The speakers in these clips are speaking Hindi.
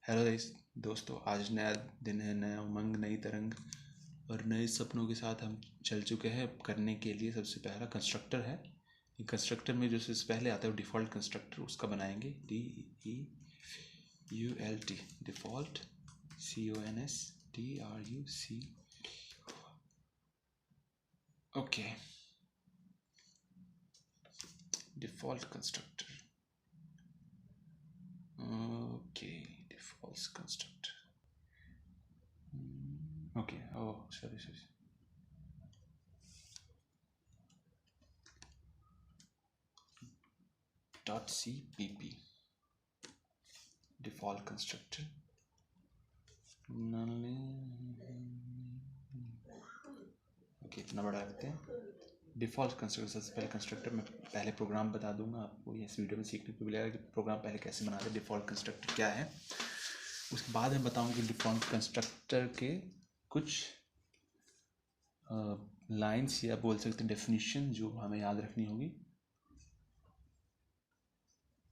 हेलो दोस्तों, आज नया दिन है, नया उमंग, नई तरंग और नए सपनों के साथ हम चल चुके हैं। करने के लिए सबसे पहला कंस्ट्रक्टर है। कंस्ट्रक्टर में जो सबसे पहले आता है वो डिफ़ॉल्ट कंस्ट्रक्टर, उसका बनाएंगे DEFAULT, default CONSTRUC। Okay, default constructor. Okay, default constructor. Okay, oh sorry sorry. .cpp default constructor. Okay, इतना बड़ा रखते हैं। डिफ़ॉल्ट कंस्ट्रक्टर, सबसे पहले कंस्ट्रक्टर में पहले प्रोग्राम बता दूंगा आपको। ये इस वीडियो में सीखने को मिलेगा कि प्रोग्राम पहले कैसे बनाते हैं, डिफ़ॉल्ट कंस्ट्रक्टर क्या है। उसके बाद मैं बताऊंगी डिफ़ॉल्ट कंस्ट्रक्टर के कुछ लाइंस या बोल सकते हैं डेफिनेशन जो हमें याद रखनी होगी।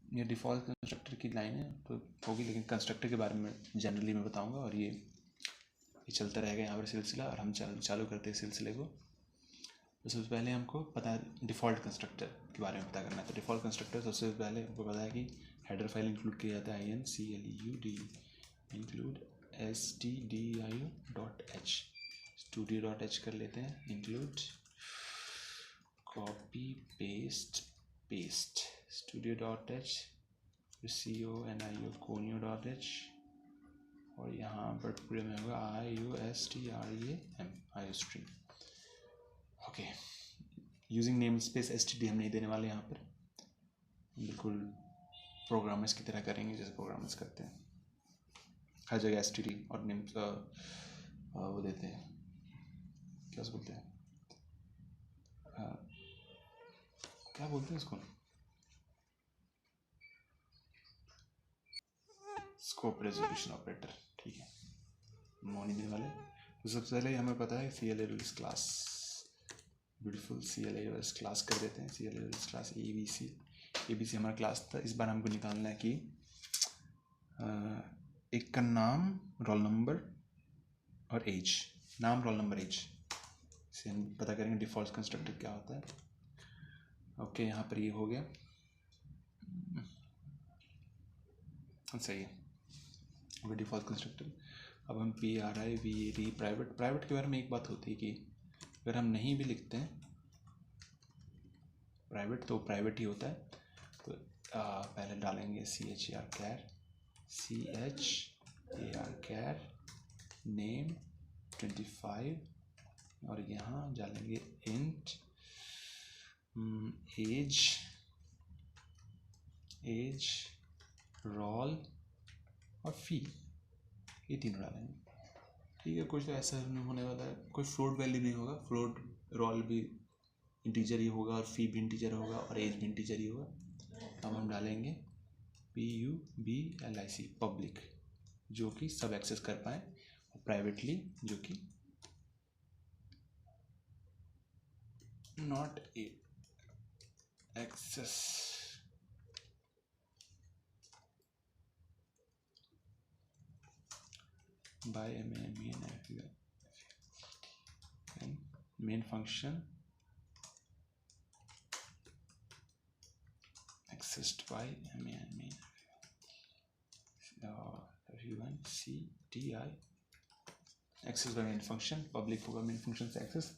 ये डिफ़ॉल्ट कंस्ट्रक्टर की लाइन है तो होगी, लेकिन कंस्ट्रक्टर के बारे में जनरली मैं बताऊंगा और ये चलता रहेगा यहाँ पर सिलसिला। और हम चालू करते हैं सिलसिले को। तो सबसे पहले हमको पता है डिफ़ॉल्ट कंस्ट्रक्टर के बारे में पता करना है। तो डिफ़ॉल्ट कंस्ट्रक्टर सबसे पहले हमको पता है कि हेडर फाइल इंक्लूड किया जाता है INCLUD इंक्लूड stdio.h studio.h कर लेते हैं। Include copy paste studio.h conio.h और यहाँ पर पूरे में होगा IOSTREAM okay. Using name space std हम नहीं देने वाले यहाँ पर, बिल्कुल प्रोग्रामर्स की तरह करेंगे जैसे प्रोग्रामर्स करते हैं। हर जगह std और नेम वो देते हैं, क्या बोलते हैं, क्या बोलते हैं इसको, स्कोप रेजोल्यूशन ऑपरेटर। ठीक है, नहीं देने वाले। तो सबसे पहले हमें पता है CLAs class, beautiful CLAs class कर देते हैं। CLAs क्लास ABC हमारा क्लास था। इस बार हमको निकालना है कि एक का नाम, रोल नंबर और एज। नाम, रोल नंबर, एज से हम पता करेंगे डिफ़ॉल्ट कंस्ट्रक्टर क्या होता है। ओके, यहाँ पर ये हो गया, सही है। Okay, default constructor. अब हम PRIVAT प्राइवेट के बारे में एक बात होती है कि अगर हम नहीं भी लिखते हैं प्राइवेट तो प्राइवेट ही होता है। तो पहले डालेंगे CHAR नेम 25 और यहाँ डालेंगे इंट एज रोल और फी, ये तीनों डालेंगे। ठीक है, कुछ तो ऐसा नहीं होने वाला है, कोई फ्लोट वैल्यू नहीं होगा। फ्लोट रोल भी इंटीजर ही होगा और फी भी इंटीजर होगा और एज भी इंटीजर ही होगा। अब हम डालेंगे PUBLIC पब्लिक, जो कि सब एक्सेस कर पाए, और प्राइवेटली जो कि not access by main function accessed by main everyone CTI access by main function, public होगा मेन फंक्शन से एक्सेस।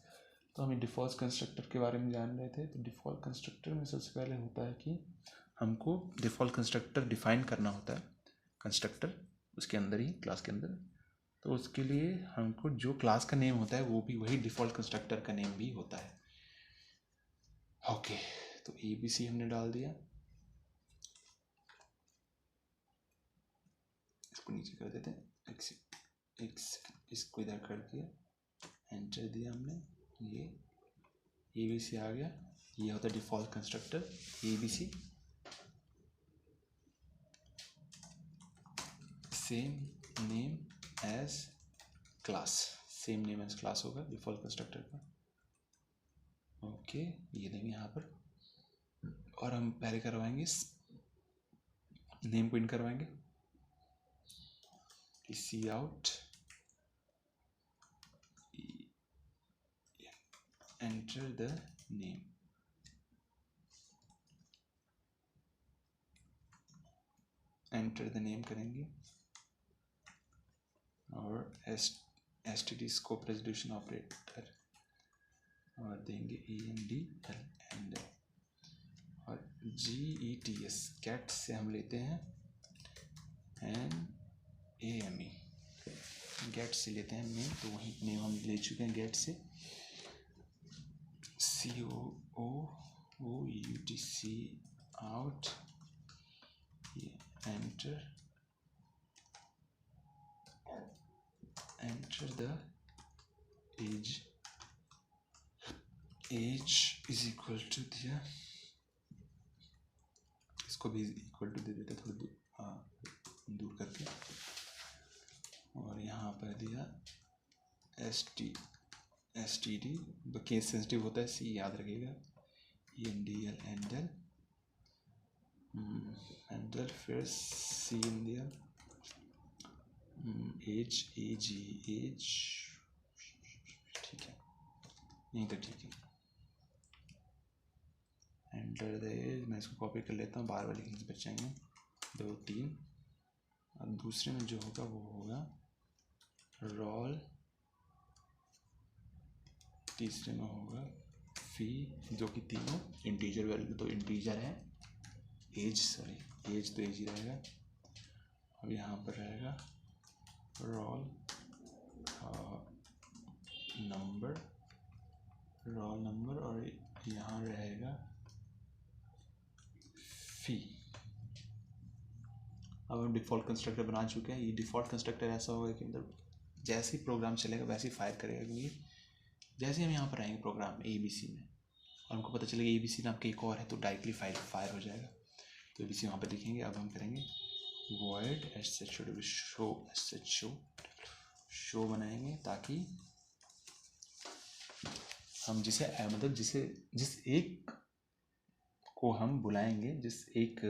तो हम डिफ़ॉल्ट कंस्ट्रक्टर के बारे में जान रहे थे। तो डिफ़ॉल्ट कंस्ट्रक्टर में सबसे पहले होता है कि हमको डिफ़ॉल्ट कंस्ट्रक्टर डिफ़ाइन करना होता है, कंस्ट्रक्टर उसके अंदर ही, क्लास के अंदर। तो उसके लिए हमको जो क्लास का नेम होता है वो भी वही डिफ़ॉल्ट कंस्ट्रक्टर का नेम भी होता है। ओके, तो ABC हमने डाल दिया, इसको नीचे कर देते हैं, इसको इधर कर दिया, एंटर दिया हमने, ये ABC आ गया। ये होता है default constructor ABC। Same name as class, same name as class होगा डिफ़ॉल्ट कंस्ट्रक्टर का। ओके, ये देंगे यहाँ पर और हम पहले करवाएंगे नेम को इन करवाएंगे। C out, enter the name, enter the name करेंगे और एसटीडी स्कोप रेजोल्यूशन ऑपरेटर और देंगे ENDL एंड, और GETS कैट से हम लेते हैं NAME, गेट से लेते हैं नेम, तो वही नेम हम ले चुके हैं गेट से। COOUT C out, enter the age is equal to दिया, इसको भी इक्वल टू दे देते थोड़ी दूर करके, और यहाँ पर दिया STD, तो केस सेंसिटिव होता है, सी याद रखिएगा, ENDL एंडल, फिर CNDL, एज ठीक है, यहीं तक ठीक है। एंटर द एज, मैं इसको कॉपी कर लेता हूँ, बार बार लिखने से बचाएंगे, 2 3, और दूसरे में जो होगा वो होगा रोल, तीसरे में होगा फी, जो कि तीनों इंटीजर वैल्यू, तो इंटीजर है, एज तो एज ही रहेगा, और यहाँ पर रहेगा रोल नंबर, और यहाँ रहेगा फी। अब हम डिफ़ॉल्ट कंस्ट्रक्टर बना चुके हैं। ये डिफ़ॉल्ट कंस्ट्रक्टर ऐसा होगा कि मतलब जैसे ही प्रोग्राम चलेगा वैसे ही फायर करेगा, क्योंकि जैसे हम यहाँ पर आएंगे प्रोग्राम ABC में और हमको पता चलेगा ABC नाम का एक और है, तो डायरेक्टली फायर हो जाएगा। तो ABC वहाँ पर लिखेंगे। अब हम करेंगे void शो बनाएंगे, ताकि हम जिस एक को हम बुलाएंगे, जिस एक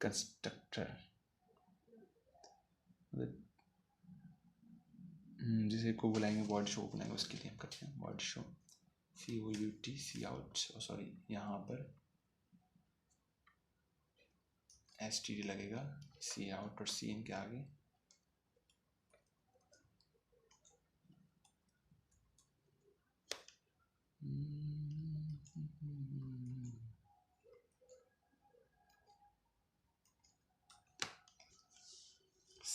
कंस्ट्रक्टर, जिस एक को बुलाएंगे void शो बनाएंगे, उसके लिए हम करते हैं void show COUT C out, sorry यहाँ पर STD लगेगा, सी आउट और CN के आगे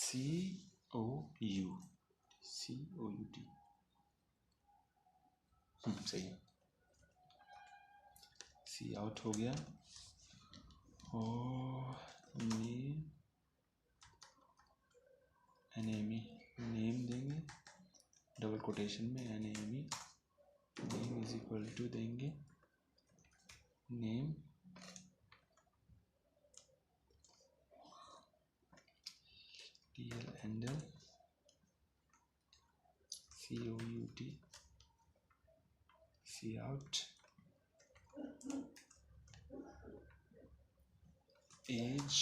COUT, सही है, सी आउट हो गया। और NAME नेम देंगे, डबल कोटेशन में NAME, name is equal to देंगे name DL endl COUT C out, age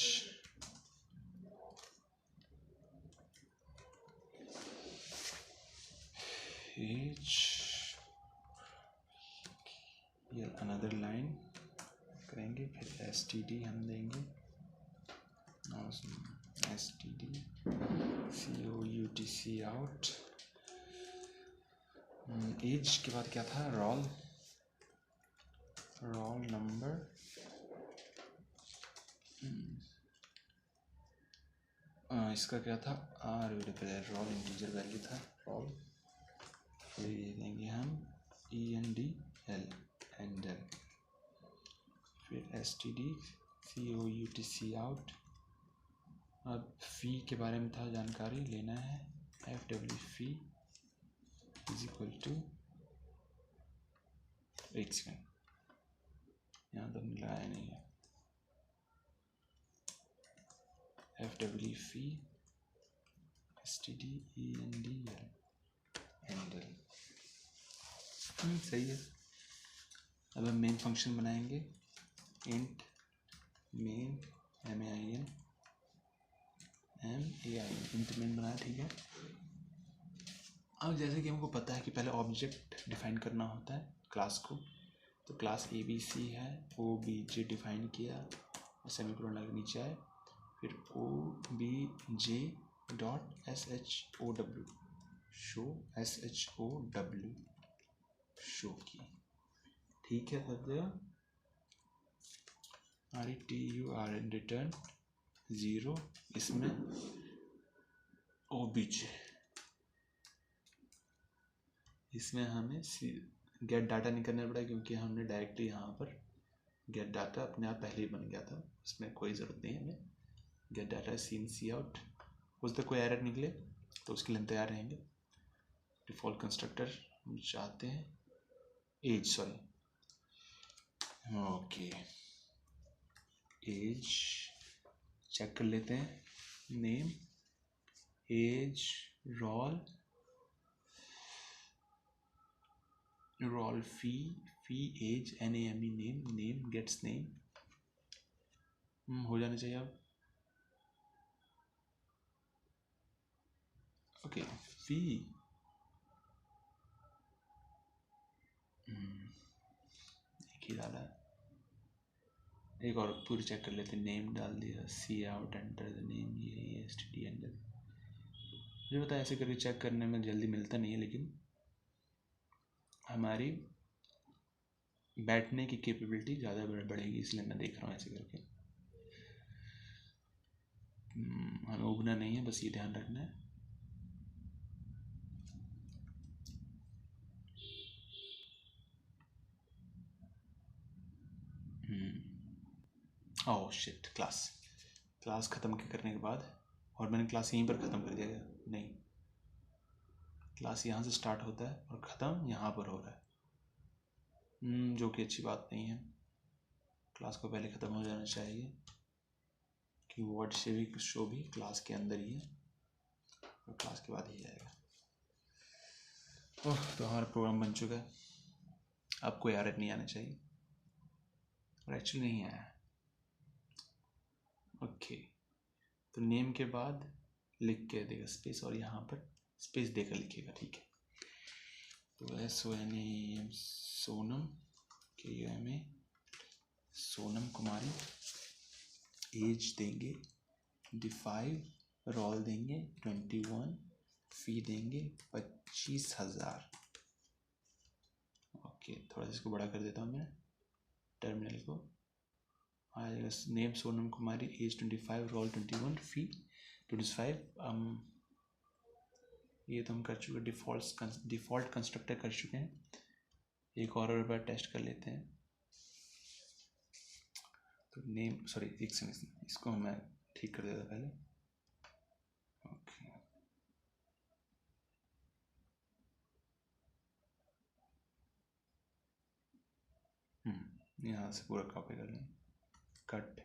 ये अनदर लाइन करेंगे, फिर STD हम देंगे, STD COUT C out, age के बाद क्या था, रोल नंबर, इसका क्या था, रोल इंटीजर वैल्यू था रोल, फिर ये देंगे हम ENDL एंडल, फिर STD COUT सी आउट। अब फी के बारे में था जानकारी लेना है, FW fee is equal to, एक सेकेंड यहाँ तो लगाया नहीं है, FW फी STD ENDL एंडल, सही है। अब हम मेन फंक्शन बनाएंगे, इंट मेन AI इंक्रीमेंट बनाया, ठीक है। अब जैसे कि हमको पता है कि पहले ऑब्जेक्ट डिफाइन करना होता है क्लास को, तो क्लास ABC है, OBJ डिफाइन किया और सेमीकोलन लगा नीचे आए, फिर OBJ dot SHOW show show की, ठीक है। सब जगह RETURN रिटर्न 0, इसमें OBJ, इसमें हमें गेट डाटा नहीं करना पड़ा क्योंकि हमने डायरेक्टली यहाँ पर गेट डाटा अपने आप पहले ही बन गया था, उसमें कोई ज़रूरत नहीं है हमें। गेट डाटा सीन सी आउट, उस तक कोई एरर निकले तो उसके लिए हम तैयार रहेंगे। डिफ़ॉल्ट कंस्ट्रक्टर हम चाहते हैं एज, ओके एज चेक कर लेते हैं, name as roll fee as NAME name gets name, हो जाना चाहिए अब। ओके फी एक ही डाला है, एक और पूरी चेक कर लेते हैं। नेम डाल दिया, सी आउट एंटर द नेम, ये STD एंटर। मुझे पता है ऐसे करके चेक करने में जल्दी मिलता नहीं है, लेकिन हमारी बैठने की कैपेबिलिटी ज़्यादा बढ़ेगी, इसलिए मैं देख रहा हूँ ऐसे करके। हमें उगना नहीं है, बस ये ध्यान रखना है। ओह शिट, क्लास ख़त्म करने के बाद, और मैंने क्लास यहीं पर ख़त्म कर दिया गया, नहीं, क्लास यहाँ से स्टार्ट होता है और ख़त्म यहाँ पर हो रहा है, जो कि अच्छी बात नहीं है। क्लास को पहले ख़त्म हो जाना चाहिए कि वर्ड से भी शो भी क्लास के अंदर ही है और क्लास के बाद ही जाएगा। ओह, तो हमारा प्रोग्राम बन चुका है, अब कोई एरर नहीं आना चाहिए, और एक्चुअली नहीं आया। ओके, तो नेम के बाद लिख के देगा स्पेस, और यहाँ पर स्पेस देकर लिखेगा, ठीक है। तो SONAM सोनम KUMA सोनम कुमारी, एज देंगे 25, रोल देंगे 21, फी देंगे 25,000। ओके, थोड़ा सा इसको बड़ा कर देता हूँ मैं, टर्मिनल को आएगा। नेम सोनम कुमारी, एज 25, रोल 21, फी 25। ये तो हम कर चुके, डिफ़ॉल्ट कंस्ट्रक्टर कर चुके हैं। एक और बार टेस्ट कर लेते हैं। तो नेम, सॉरी एक सेकंड, इसको मैं ठीक कर देता पहले। ओके, यहाँ से पूरा कॉपी कर लें, कट,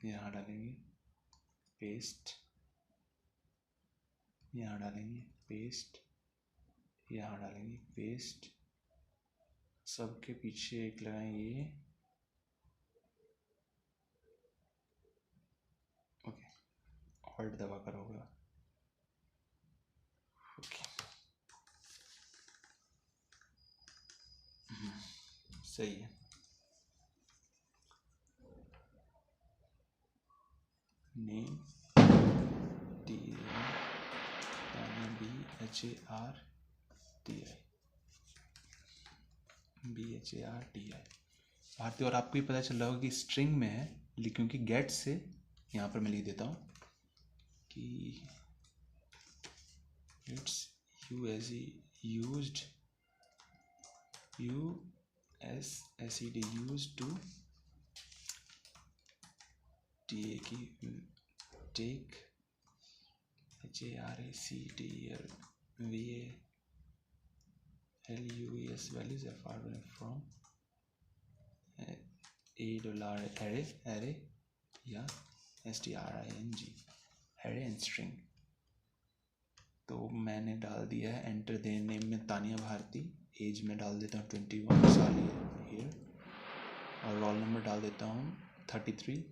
यहाँ डालेंगे पेस्ट, यहाँ डालेंगे पेस्ट, यहाँ डालेंगे पेस्ट, सबके पीछे एक लगाएंगे, ओके, ऑल्ट दबा कर होगा, ओके, सही है। Name BHARTI Bharti. और आपको ये पता चल रहा होगा कि स्ट्रिंग में है, क्योंकि गेट से यहाँ पर मैं लिख देता हूँ कि it's used to take HARACTERVALUES values from array या string array and string। तो मैंने डाल दिया है एंटर दे, नेम में तानिया भारती, एज में डाल देता हूँ 21 साल ईयर, और रोल नंबर डाल देता हूँ 33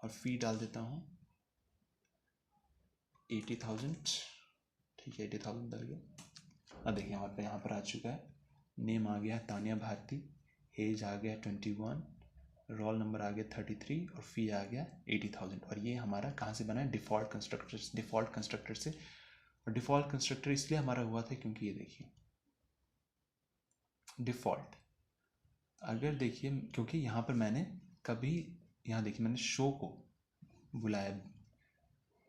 और फी डाल देता हूँ 80,000। ठीक है, 80,000 डल गया। अब देखिए हमारे पे यहाँ पर आ चुका है, नेम आ गया तानिया भारती, एज आ गया 21, रोल नंबर आ गया 33 और फी आ गया 80,000। और ये हमारा कहाँ से बना है? डिफ़ॉल्ट कंस्ट्रक्टर से। और डिफ़ॉल्ट कंस्ट्रक्टर इसलिए हमारा हुआ था क्योंकि ये देखिए डिफ़ॉल्ट, अगर देखिए क्योंकि यहाँ पर मैंने कभी, यहाँ देखिए मैंने शो को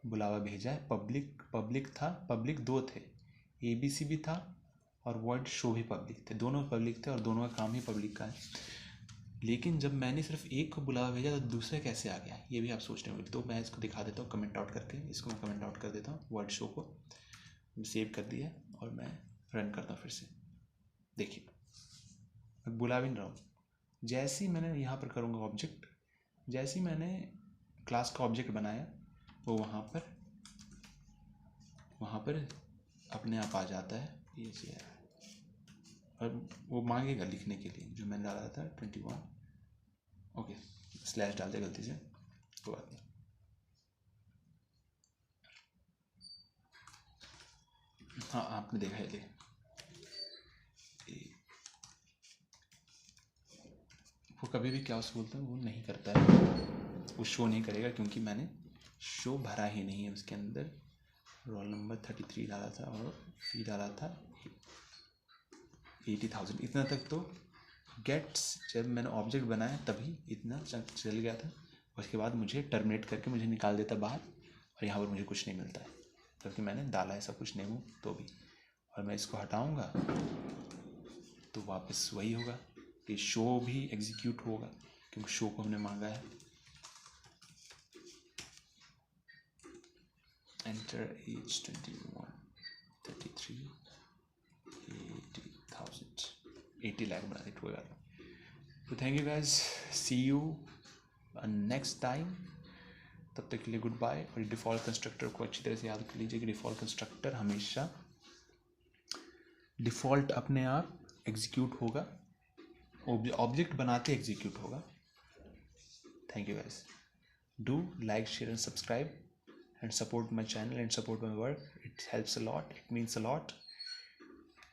बुलावा भेजा है, पब्लिक था, पब्लिक 2 थे, ABC भी था और वर्ड शो भी पब्लिक थे, दोनों पब्लिक थे और दोनों का काम ही पब्लिक का है। लेकिन जब मैंने सिर्फ एक को बुलावा भेजा तो दूसरा कैसे आ गया, ये भी आप सोचने होंगे। तो मैं इसको दिखा देता हूँ कमेंट आउट करके, इसको मैं कमेंट आउट कर देता हूँ, वर्ड शो को सेव कर दिया और मैं रन करता हूँ फिर से। देखिए मैं बुला भी नहीं रहा हूँ, जैसे ही मैंने यहाँ पर करूँगा ऑब्जेक्ट, जैसे ही मैंने क्लास का ऑब्जेक्ट बनाया वो वहाँ पर अपने आप आ जाता है ये चीज़, और वो मांगेगा लिखने के लिए जो मैंने डाला था 21। ओके, स्लैश डाल दिया गलती से, कोई बात नहीं। हाँ आपने देखा है, वो कभी भी क्या उसको बोलते हैं, वो नहीं करता है, वो शो नहीं करेगा क्योंकि मैंने शो भरा ही नहीं है उसके अंदर। रोल नंबर 33 डाला था और फी डाला था 80,000। इतना तक तो गेट्स, जब मैंने ऑब्जेक्ट बनाया तभी इतना चल गया था। उसके बाद मुझे टर्मिनेट करके मुझे निकाल देता बाहर और यहाँ पर मुझे कुछ नहीं मिलता है क्योंकि मैंने डाला है सब कुछ नेमो तो भी। और मैं इसको हटाऊँगा तो वापस वही होगा कि शो भी एग्जीक्यूट होगा क्योंकि शो को हमने मांगा है। एंटर एज 21, 33, 80,000, 80 लाख बना दी, कोई बात नहीं। तो thank you guys, see you next time, तब तक के लिए गुड बाय। और डिफ़ॉल्ट कंस्ट्रक्टर को अच्छी तरह से याद कर लीजिए कि डिफ़ॉल्ट कंस्ट्रक्टर हमेशा डिफ़ॉल्ट अपने आप एग्जीक्यूट होगा, ऑब्जेक्ट बनाते एग्जीक्यूट होगा। Thank you guys, do like, share and subscribe and support my channel and support my work. It helps a lot, it means a lot,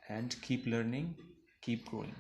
and keep learning, keep growing.